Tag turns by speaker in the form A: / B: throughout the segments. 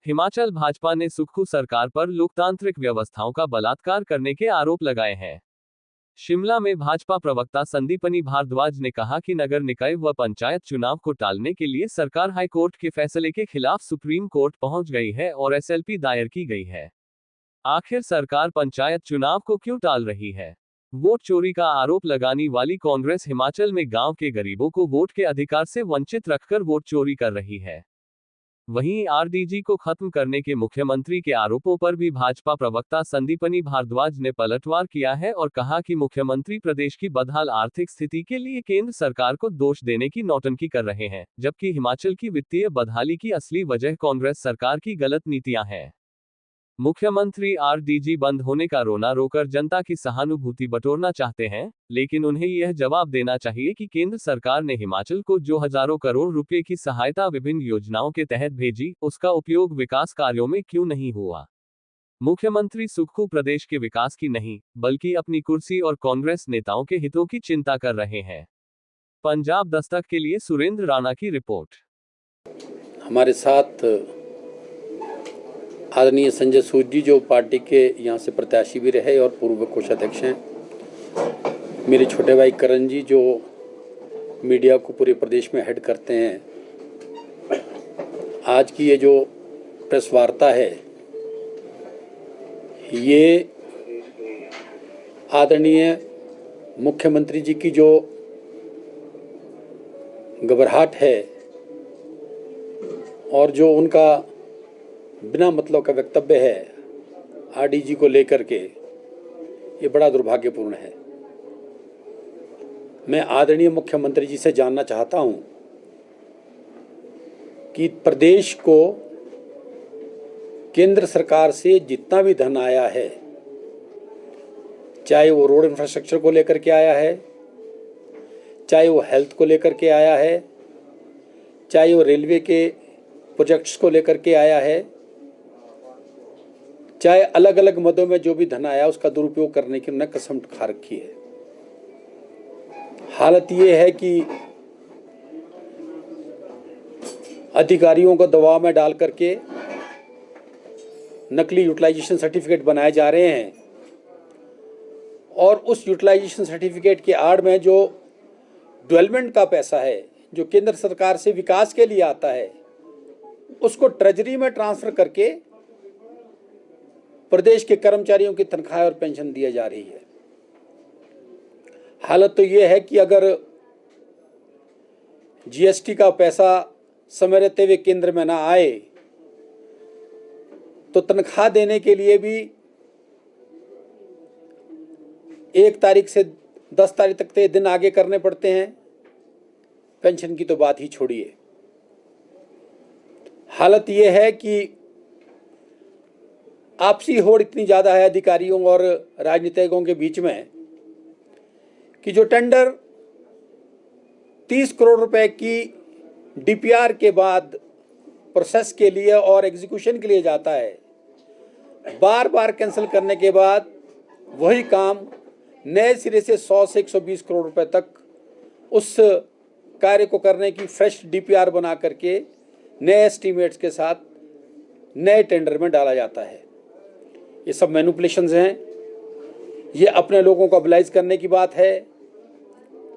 A: हिमाचल भाजपा ने सुक्खू सरकार पर लोकतांत्रिक व्यवस्थाओं का बलात्कार करने के आरोप लगाए हैं। शिमला में भाजपा प्रवक्ता संदीपनी भारद्वाज ने कहा कि नगर निकाय व पंचायत चुनाव को टालने के लिए सरकार हाईकोर्ट के फैसले के खिलाफ सुप्रीम कोर्ट पहुंच गई है और एसएलपी दायर की गई है। आखिर सरकार पंचायत चुनाव को क्यों टाल रही है? वोट चोरी का आरोप लगाने वाली कांग्रेस हिमाचल में गांव के गरीबों को वोट के अधिकार से वंचित रखकर वोट चोरी कर रही है। वहीं आरडीजी को खत्म करने के मुख्यमंत्री के आरोपों पर भी भाजपा प्रवक्ता संदीपनी भारद्वाज ने पलटवार किया है और कहा कि मुख्यमंत्री प्रदेश की बदहाल आर्थिक स्थिति के लिए केंद्र सरकार को दोष देने की नौटंकी कर रहे हैं, जबकि हिमाचल की वित्तीय बदहाली की असली वजह कांग्रेस सरकार की गलत नीतियां हैं। मुख्यमंत्री आरडीजी बंद होने का रोना रोकर जनता की सहानुभूति बटोरना चाहते हैं, लेकिन उन्हें यह जवाब देना चाहिए कि केंद्र सरकार ने हिमाचल को जो हजारों करोड़ रुपए की सहायता विभिन्न योजनाओं के तहत भेजी, उसका उपयोग विकास कार्यों में क्यों नहीं हुआ। मुख्यमंत्री सुक्खू प्रदेश के विकास की नहीं, बल्कि अपनी कुर्सी और कांग्रेस नेताओं के हितों की चिंता कर रहे हैं। पंजाब दस्तक के लिए सुरेंद्र राणा की रिपोर्ट।
B: हमारे साथ आदरणीय संजय सूद जी, जो पार्टी के यहाँ से प्रत्याशी भी रहे और पूर्व कोषाध्यक्ष हैं। मेरे छोटे भाई करण जी, जो मीडिया को पूरे प्रदेश में हेड करते हैं। आज की ये जो प्रेस वार्ता है, ये आदरणीय मुख्यमंत्री जी की जो घबराहट है और जो उनका बिना मतलब का वक्तव्य है आरडीजी को लेकर के, ये बड़ा दुर्भाग्यपूर्ण है। मैं आदरणीय मुख्यमंत्री जी से जानना चाहता हूं कि प्रदेश को केंद्र सरकार से जितना भी धन आया है, चाहे वो रोड इंफ्रास्ट्रक्चर को लेकर के आया है, चाहे वो हेल्थ को लेकर के आया है, चाहे वो रेलवे के प्रोजेक्ट्स को लेकर के आया है, चाहे अलग अलग मदों में जो भी धन आया उसका दुरुपयोग करने की उन्होंने कसम खा रखी है। हालत ये है कि अधिकारियों को दबाव में डाल करके नकली यूटिलाइजेशन सर्टिफिकेट बनाए जा रहे हैं और उस यूटिलाइजेशन सर्टिफिकेट के आड़ में जो डेवलपमेंट का पैसा है, जो केंद्र सरकार से विकास के लिए आता है, उसको ट्रेजरी में ट्रांसफर करके प्रदेश के कर्मचारियों की तनख्वाह और पेंशन दिया जा रही है। हालत तो यह है कि अगर जीएसटी का पैसा समय रहते हुए केंद्र में ना आए तो तनख्वाह देने के लिए भी 1 तारीख से 10 तारीख तक के दिन आगे करने पड़ते हैं। पेंशन की तो बात ही छोड़िए। हालत यह है कि आपसी होड़ इतनी ज़्यादा है अधिकारियों और राजनीतिकों के बीच में कि जो टेंडर 30 करोड़ रुपए की डीपीआर के बाद प्रोसेस के लिए और एग्जीक्यूशन के लिए जाता है, बार बार कैंसिल करने के बाद वही काम नए सिरे से 100 से 120 करोड़ रुपए तक उस कार्य को करने की फ्रेश डीपीआर बना करके नए एस्टीमेट्स के साथ नए टेंडर में डाला जाता है। ये सब मैनिपुलेशंस हैं। ये अपने लोगों को अबलाइज करने की बात है।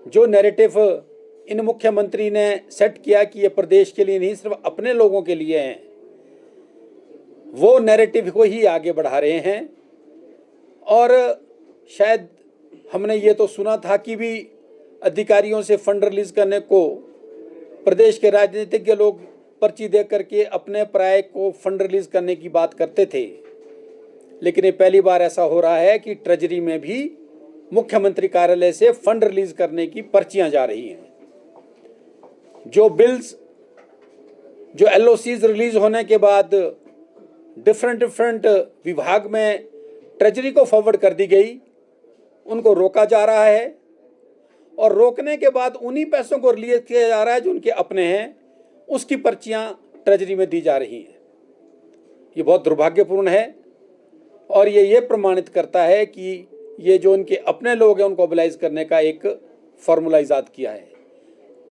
B: जो नैरेटिव इन मुख्यमंत्री ने सेट किया कि ये प्रदेश के लिए नहीं, सिर्फ अपने लोगों के लिए हैं, वो नैरेटिव को ही आगे बढ़ा रहे हैं। और शायद हमने ये तो सुना था कि भी अधिकारियों से फंड रिलीज करने को प्रदेश के राजनीतिज्ञ लोग पर्ची दे करके अपने पराये को फंड रिलीज करने की बात करते थे, लेकिन ये पहली बार ऐसा हो रहा है कि ट्रेजरी में भी मुख्यमंत्री कार्यालय से फंड रिलीज करने की पर्चियां जा रही हैं। जो बिल्स, जो एलओसीज रिलीज होने के बाद डिफरेंट विभाग में ट्रेजरी को फॉरवर्ड कर दी गई, उनको रोका जा रहा है और रोकने के बाद उन्हीं पैसों को रिलीज किया जा रहा है जो उनके अपने हैं, उसकी पर्चियां ट्रेजरी में दी जा रही हैं। ये बहुत दुर्भाग्यपूर्ण है और ये प्रमाणित करता है कि ये जो उनके अपने लोग हैं उनको मोबिलाइज करने का एक फॉर्मूला इजाद किया है।